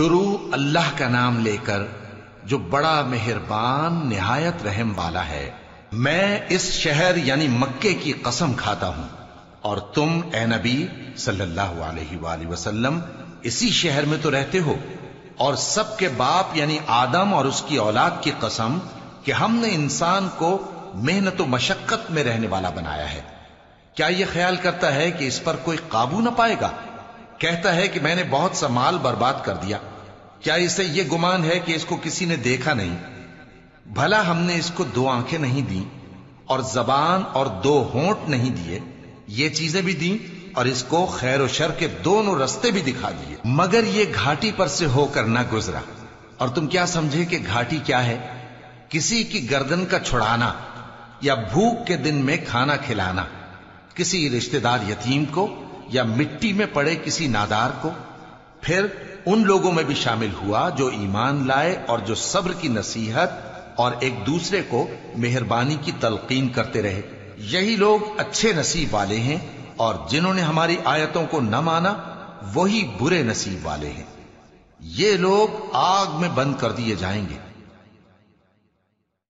شروع اللہ کا نام لے کر جو بڑا مہربان نہایت رحم والا ہے۔ میں اس شہر یعنی مکے کی قسم کھاتا ہوں، اور تم اے نبی صلی اللہ علیہ وآلہ وسلم اسی شہر میں تو رہتے ہو، اور سب کے باپ یعنی آدم اور اس کی اولاد کی قسم کہ ہم نے انسان کو محنت و مشقت میں رہنے والا بنایا ہے۔ کیا یہ خیال کرتا ہے کہ اس پر کوئی قابو نہ پائے گا؟ کہتا ہے کہ میں نے بہت سا مال برباد کر دیا، کیا اسے یہ گمان ہے کہ اس کو کسی نے دیکھا نہیں؟ بھلا ہم نے اس کو 2 آنکھیں نہیں دیں اور زبان اور 2 ہونٹ نہیں دیے؟ یہ چیزیں بھی دیں اور اس کو خیر و شر کے دونوں رستے بھی دکھا دیے، مگر یہ گھاٹی پر سے ہو کر نہ گزرا۔ اور تم کیا سمجھے کہ گھاٹی کیا ہے؟ کسی کی گردن کا چھڑانا، یا بھوک کے دن میں کھانا کھلانا، کسی رشتہ دار یتیم کو، یا مٹی میں پڑے کسی نادار کو۔ پھر ان لوگوں میں بھی شامل ہوا جو ایمان لائے اور جو صبر کی نصیحت اور ایک دوسرے کو مہربانی کی تلقین کرتے رہے۔ یہی لوگ اچھے نصیب والے ہیں، اور جنہوں نے ہماری آیتوں کو نہ مانا وہی برے نصیب والے ہیں۔ یہ لوگ آگ میں بند کر دیے جائیں گے،